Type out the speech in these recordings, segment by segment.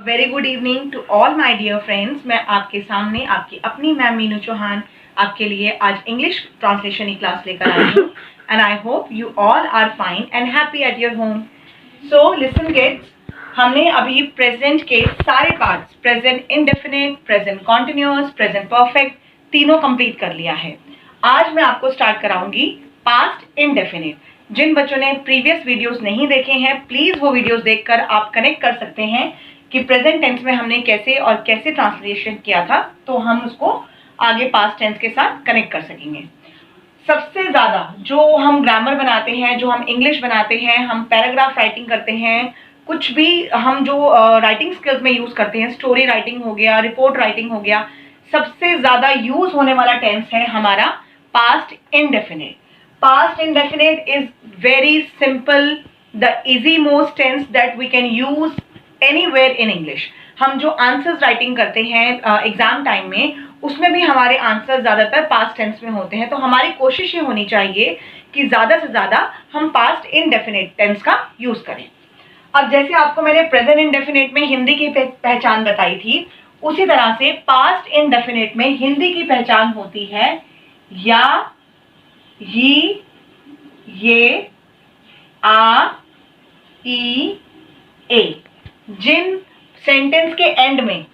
Very good evening to all my dear friends. मैं आपके सामने आपकी अपनी मैम मीनू चौहान आपके लिए आज इंग्लिश ट्रांसलेशन की क्लास लेकर आई हूँ and I hope you all are fine and happy at your home. So listen kids, हमने अभी प्रेजेंट के सारे parts, present indefinite, present continuous, present perfect, तीनों कंप्लीट कर लिया है। आज मैं आपको स्टार्ट कराऊंगी पास्ट इंडेफिनिट। जिन बच्चों ने प्रीवियस वीडियोस नहीं देखे हैं, प्लीज वो वीडियोस देखकर आप कनेक्ट कर सकते हैं कि प्रेजेंट टेंस में हमने कैसे और कैसे ट्रांसलेशन किया था, तो हम उसको आगे पास्ट टेंस के साथ कनेक्ट कर सकेंगे। सबसे ज्यादा जो हम ग्रामर बनाते हैं, जो हम इंग्लिश बनाते हैं, हम पैराग्राफ राइटिंग करते हैं, कुछ भी हम जो राइटिंग स्किल्स में यूज करते हैं, स्टोरी राइटिंग हो गया, रिपोर्ट राइटिंग हो गया, सबसे ज्यादा यूज होने वाला टेंस है हमारा past indefinite. Past indefinite is very simple, the easy most tense that we can use anywhere in English. हम जो आंसर्स राइटिंग करते हैं एग्जाम टाइम में, उसमें भी हमारे आंसर ज्यादातर पास्ट टेंस में होते हैं। तो हमारी कोशिश ये होनी चाहिए कि ज्यादा से ज्यादा हम पास्ट इनडेफिनिट टेंस का यूज करें। अब जैसे आपको मैंने प्रेजेंट इनडेफिनिट में हिंदी की पहचान बताई थी, उसी तरह से पास्ट इनडेफिनिट में हिंदी की पहचान होती है या, ही, ये, आ, ई, ए। जिन सेंटेंस के एंड में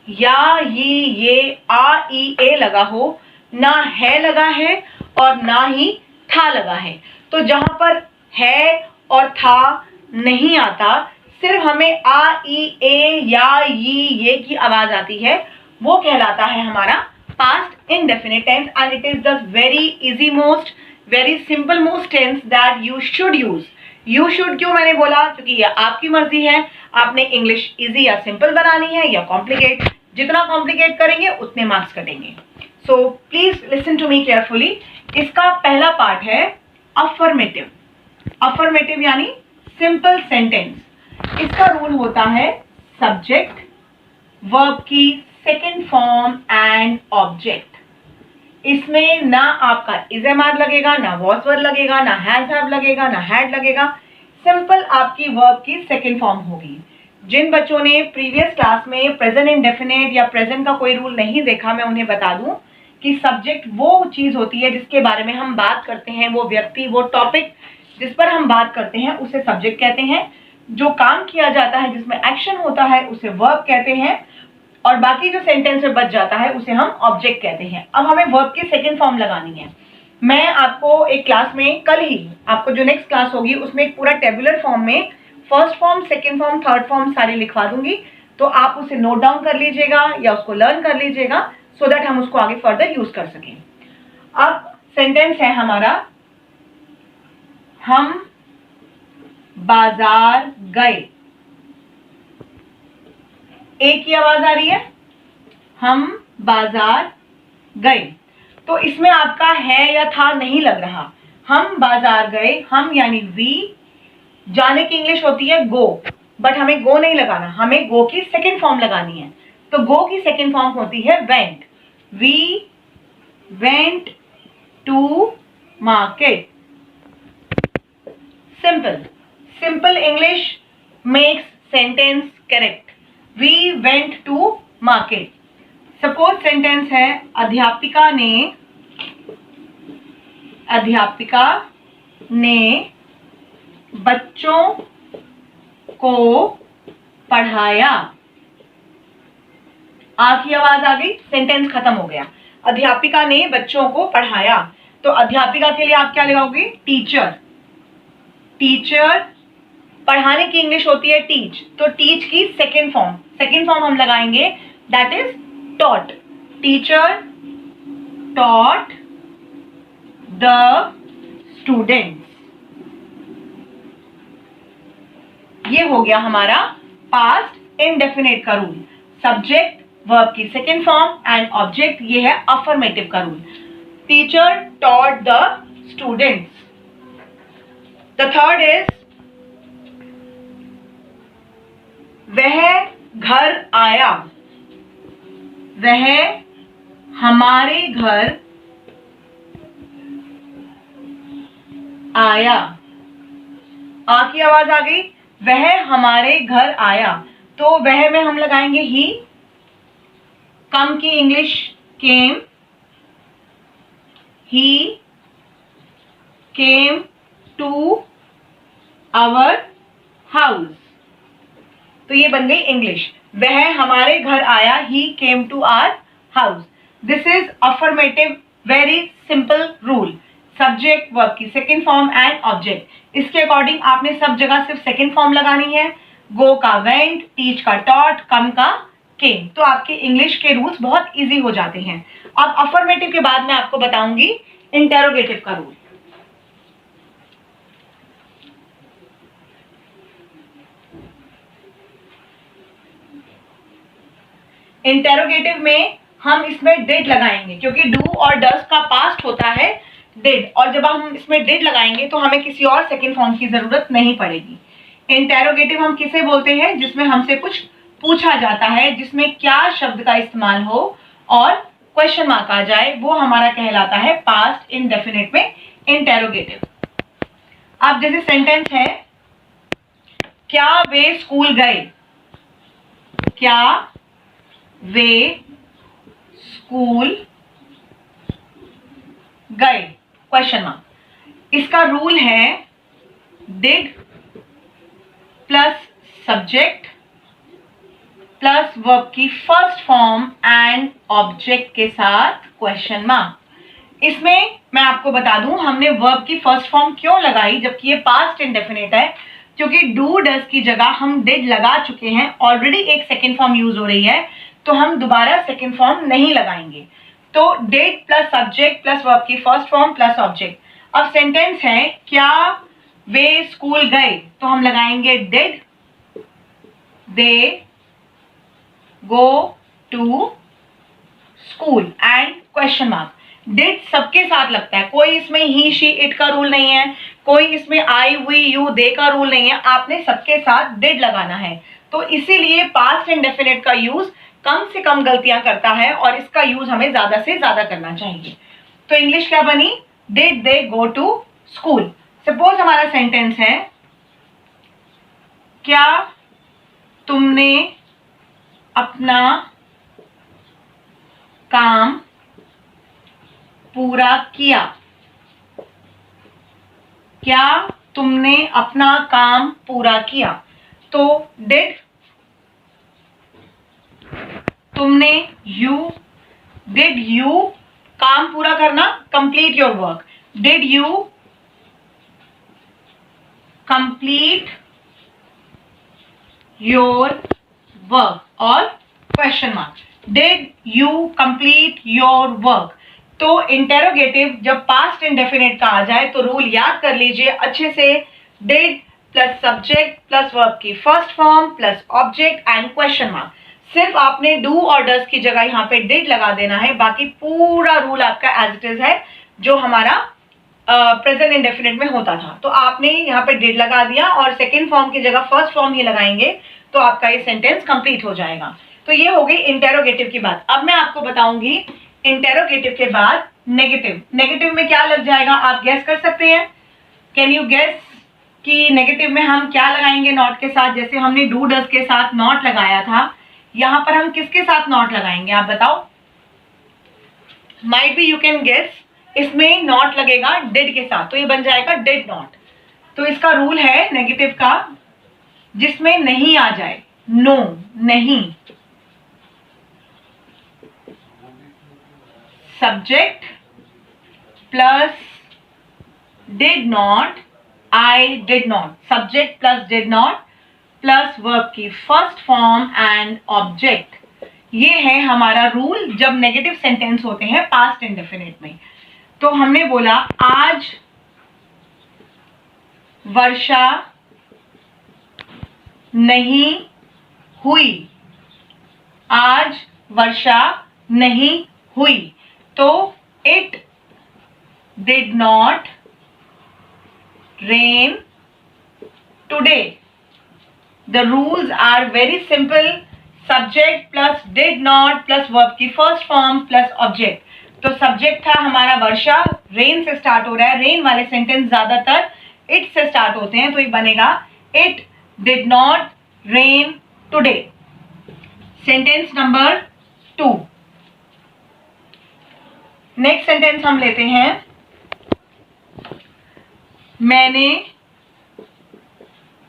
या, ही, ये, आ, ई, ए लगा हो, ना है लगा है और ना ही था लगा है, तो जहां पर है और था नहीं आता, सिर्फ हमें आ, ई, ए, या, ये की आवाज आती है, वो कहलाता है हमारा past indefinite tense, and it is the very easy most, very simple most tense that you should use. You should क्यों मैंने बोला? क्योंकि ये आपकी मर्जी है, आपने इंग्लिश इजी या सिंपल बनानी है या कॉम्प्लिकेट। जितना कॉम्प्लिकेट करेंगे उतने मार्क्स कटेंगे। So please listen to me carefully. इसका पहला पार्ट है अफर्मेटिव। अफर्मेटिव यानी सिंपल सेंटेंस। इसका रूल होता है सब्जेक्ट, वर्ब की सेकेंड फॉर्म एंड ऑब्जेक्ट। इसमें ना आपका इज एम आर लगेगा, ना वॉज वर्ड लगेगा, ना हैज हैव लगेगा, ना हैड लगेगा। सिंपल आपकी वर्ब की सेकेंड फॉर्म होगी। जिन बच्चों ने प्रीवियस क्लास में प्रेजेंट इंडेफिनिट या प्रेजेंट का कोई रूल नहीं देखा, मैं उन्हें बता दूं कि सब्जेक्ट वो चीज होती है जिसके बारे में हम बात करते हैं, वो व्यक्ति, वो टॉपिक जिस पर हम बात करते हैं उसे सब्जेक्ट कहते हैं। जो काम किया जाता है, जिसमें एक्शन होता है, उसे वर्ब कहते हैं, और बाकी जो सेंटेंस में बच जाता है उसे हम ऑब्जेक्ट कहते हैं। अब हमें वर्ब की सेकंड फॉर्म लगानी है। मैं आपको एक क्लास में, कल ही आपको जो नेक्स्ट क्लास होगी उसमें एक पूरा टेबुलर फॉर्म में first form, second form, third form सारे लिखवा दूंगी, तो आप उसे नोट डाउन कर लीजिएगा या उसको लर्न कर लीजिएगा, सो दैट हम उसको आगे फर्दर यूज कर सकें। अब सेंटेंस है हमारा, हम बाजार गए। एक ही आवाज आ रही है, हम बाजार गए। तो इसमें आपका है या था नहीं लग रहा। हम बाजार गए, हम यानी वी, जाने की इंग्लिश होती है गो, बट हमें गो नहीं लगाना, हमें गो की सेकंड फॉर्म लगानी है। तो गो की सेकंड फॉर्म होती है went. We went to market. Simple simple English makes sentence correct. We went to market. Suppose sentence है, अध्यापिका ने बच्चों को पढ़ाया। आ की आवाज आ गई, सेंटेंस खत्म हो गया। अध्यापिका ने बच्चों को पढ़ाया, तो अध्यापिका के लिए आप क्या लगाओगे? टीचर। टीचर, पढ़ाने की इंग्लिश होती है टीच, तो टीच की सेकेंड फॉर्म हम लगाएंगे, that is taught. Teacher taught the students. ये हो गया हमारा पास्ट इंडेफिनिट का रूल। सब्जेक्ट, वर्ब की सेकेंड फॉर्म एंड ऑब्जेक्ट, ये है अफर्मेटिव का rule. Teacher taught the students. The third is, वह घर आया। वह हमारे घर आया। आ की आवाज आ गई, वह हमारे घर आया। तो वह में हम लगाएंगे ही। कम की English came, he came to our house. तो ये बन गई इंग्लिश, वह हमारे घर आया, he came to our house. This is affirmative, very simple rule. Subject, verb की सेकेंड फॉर्म एंड ऑब्जेक्ट। इसके अकॉर्डिंग आपने सब जगह सिर्फ सेकेंड फॉर्म लगानी है। गो का वेंट, टीच का टॉट, कम का केम। तो आपके इंग्लिश के रूल्स बहुत इजी हो जाते हैं। अब अफर्मेटिव के बाद मैं आपको बताऊंगी इंटेरोगेटिव का रूल। इंटेरोगेटिव में हम इसमें डिड लगाएंगे, क्योंकि डू और डज का पास्ट होता है डिड, और जब हम इसमें डिड लगाएंगे तो हमें किसी और सेकेंड फॉर्म की जरूरत नहीं पड़ेगी। इंटेरोगेटिव हम किसे बोलते हैं? जिसमें हमसे कुछ पूछा जाता है, जिसमें क्या शब्द का इस्तेमाल हो और क्वेश्चन मार्क आ जाए, वो हमारा कहलाता है पास्ट इंडेफिनिट में इंटेरोगेटिव। अब जैसे सेंटेंस है, क्या वे स्कूल गए? क्या वे स्कूल गए? Question mark. इसका रूल है did plus subject plus verb की फर्स्ट फॉर्म एंड ऑब्जेक्ट के साथ क्वेश्चन मार्क। इसमें मैं आपको बता दूं, हमने वर्ब की फर्स्ट फॉर्म क्यों लगाई जबकि ये पास्ट इंडेफिनिट है, क्योंकि डू डज की जगह हम डिड लगा चुके हैं, ऑलरेडी एक सेकेंड फॉर्म यूज हो रही है, तो हम दोबारा सेकेंड फॉर्म नहीं लगाएंगे। तो did plus subject plus verb की फर्स्ट फॉर्म प्लस ऑब्जेक्ट। अब सेंटेंस है, क्या वे स्कूल गए? तो हम लगाएंगे did they go to school and question mark. Did सबके साथ लगता है, कोई इसमें ही शी इट का रूल नहीं है, कोई इसमें आई वी यू दे का रूल नहीं है, आपने सबके साथ डिड लगाना है। तो इसीलिए पास्ट इंडेफिनिट का यूज कम से कम गलतियां करता है और इसका यूज हमें ज्यादा से ज्यादा करना चाहिए। तो इंग्लिश क्या बनी? Did they go to school. Suppose हमारा सेंटेंस है, क्या तुमने अपना काम पूरा किया? क्या तुमने अपना काम पूरा किया? तो डिड, तुमने, यू, डिड यू काम पूरा करना, complete your work, did you complete your work, और question mark, did you complete your work. तो इंटेरोगेटिव जब पास्ट इंडेफिनिट का आ जाए तो रूल याद कर लीजिए अच्छे से, did plus subject plus verb की first form plus object and question mark. सिर्फ आपने डू और डज की जगह यहाँ पे डिड लगा देना है, बाकी पूरा रूल आपका एज इट इज है जो हमारा प्रेजेंट इंडेफिनिट में होता था। तो आपने यहाँ पे डिड लगा दिया और सेकेंड फॉर्म की जगह फर्स्ट फॉर्म ही लगाएंगे तो आपका ये सेंटेंस कंप्लीट हो जाएगा। तो ये हो गई इंटेरोगेटिव की बात। अब मैं आपको बताऊंगी इंटेरोगेटिव के बाद नेगेटिव। नेगेटिव में क्या लग जाएगा आप गैस कर सकते हैं? कैन यू गैस कि नेगेटिव में हम क्या लगाएंगे नॉट के साथ? जैसे हमने डू डज के साथ नॉट लगाया था, यहां पर हम किसके साथ नॉट लगाएंगे आप बताओ? Might be you can guess, इसमें नॉट लगेगा डिड के साथ, तो ये बन जाएगा डिड नॉट। तो इसका रूल है नेगेटिव का, जिसमें नहीं आ जाए, नो, नहीं, subject plus did not, I did not, subject plus did not plus verb की फर्स्ट फॉर्म एंड ऑब्जेक्ट। ये है हमारा रूल जब नेगेटिव सेंटेंस होते हैं पास्ट इंडेफिनिट में। तो हमने बोला आज वर्षा नहीं हुई, आज वर्षा नहीं हुई, तो it did not rain today. The rules are very simple, subject plus did not plus verb की first form plus object। तो सब्जेक्ट था हमारा वर्षा, रेन से स्टार्ट हो रहा है, रेन वाले सेंटेंस ज्यादातर इट से स्टार्ट होते हैं, तो ये बनेगा it did not rain today. Sentence number 2। Next sentence हम लेते हैं, मैंने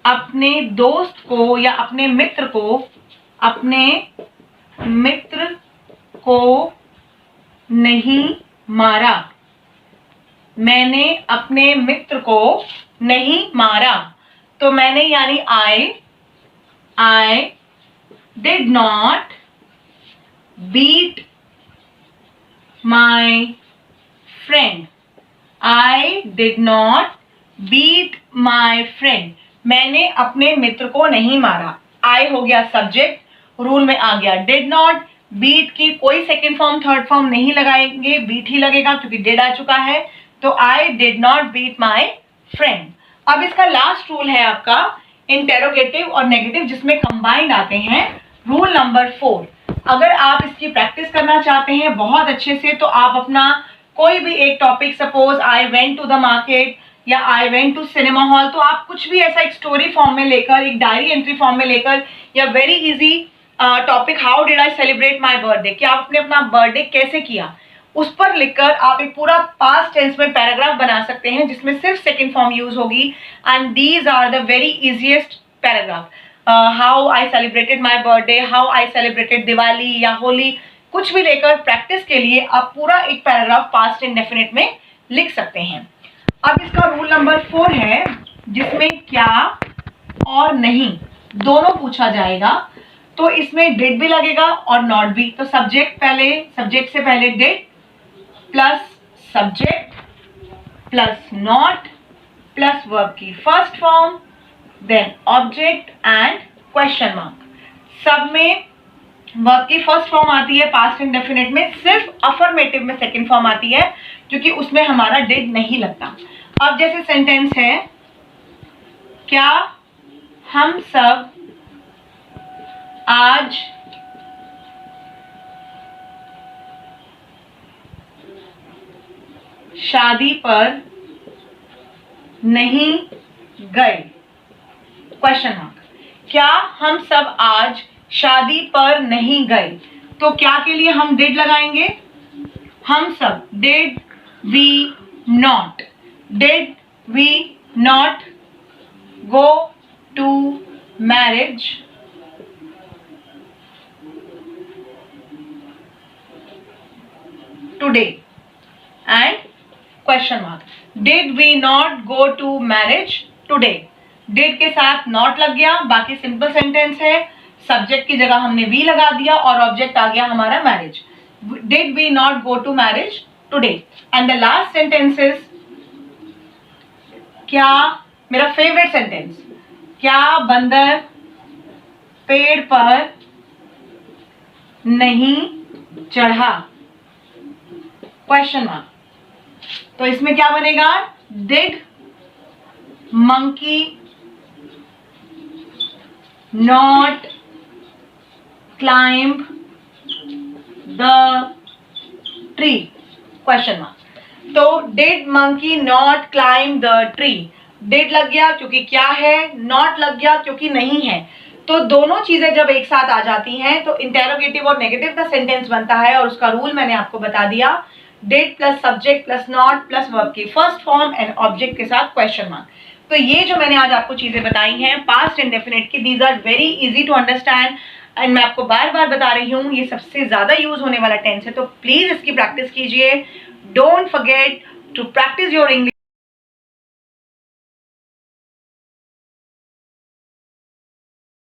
अपने दोस्त को या अपने मित्र को नहीं मारा। मैंने अपने मित्र को नहीं मारा। तो मैंने यानी I did not beat my friend. I did not beat my friend. मैंने अपने मित्र को नहीं मारा। I हो गया सब्जेक्ट, रूल में आ गया did not। बीट की कोई सेकेंड फॉर्म थर्ड फॉर्म नहीं लगाएंगे, बीट ही लगेगा क्योंकि डिड आ चुका है। तो I did not beat my friend। अब इसका लास्ट रूल है आपका इंटेरोगेटिव और नेगेटिव, जिसमें कंबाइंड आते हैं। Rule number 4। अगर आप इसकी प्रैक्टिस करना चाहते हैं बहुत अच्छे से, तो आप अपना कोई भी एक topic, suppose I went to the market या I went to cinema hall, तो आप कुछ भी ऐसा एक स्टोरी फॉर्म में लेकर, एक डायरी एंट्री फॉर्म में लेकर, या very easy topic how did I celebrate my birthday, कि आपने अपना बर्थडे कैसे किया, उस पर लिखकर आप एक पूरा पास्ट टेंस में पैराग्राफ बना सकते हैं जिसमें सिर्फ सेकंड फॉर्म यूज होगी। And these are the very easiest paragraph. How I celebrated my birthday, how I celebrated Diwali या होली, कुछ भी लेकर प्रैक्टिस के लिए आप पूरा एक पैराग्राफ पास्ट इंडेफिनिट में लिख सकते हैं। अब इसका रूल नंबर 4 है, जिसमें क्या और नहीं दोनों पूछा जाएगा। तो इसमें डिड भी लगेगा और नॉट भी। तो सब्जेक्ट से पहले did plus subject plus not plus verb की first form, then object and question mark. सब में वर्ब की फर्स्ट फॉर्म आती है पास्ट इंडेफिनिट में, सिर्फ अफर्मेटिव में सेकंड फॉर्म आती है क्योंकि उसमें हमारा डिड नहीं लगता। अब जैसे सेंटेंस है, क्या हम सब आज शादी पर नहीं गए, क्वेश्चन मार्क। क्या हम सब आज शादी पर नहीं गए, तो क्या के लिए हम डिड लगाएंगे, हम सब, did we not go to marriage today and question mark. Did we not go to marriage today, did के साथ नॉट लग गया, बाकी सिंपल सेंटेंस है। सब्जेक्ट की जगह हमने वी लगा दिया और ऑब्जेक्ट आ गया हमारा marriage. Did we not go to marriage today. And the last sentence is, क्या, मेरा फेवरेट सेंटेंस, क्या बंदर पेड़ पर नहीं चढ़ा, क्वेश्चन मार्क। तो इसमें क्या बनेगा, did monkey not climb the tree, question mark. तो did monkey not climb the tree, did लग गया क्योंकि क्या है, नॉट लग गया क्योंकि नहीं है। तो दोनों चीजें जब एक साथ आ जाती हैं तो इंटेरोगेटिव और नेगेटिव का सेंटेंस बनता है, और उसका रूल मैंने आपको बता दिया, did plus subject plus not plus verb की फर्स्ट फॉर्म एंड ऑब्जेक्ट के साथ क्वेश्चन मार्क। तो ये जो मैंने आज आपको चीजें बताई हैं पास्ट इंडेफिनिट की, these are very easy to understand and मैं आपको बार बार बता रही हूँ ये सबसे ज्यादा यूज होने वाला टेंस है। तो प्लीज इसकी प्रैक्टिस कीजिए। Don't forget to practise your English.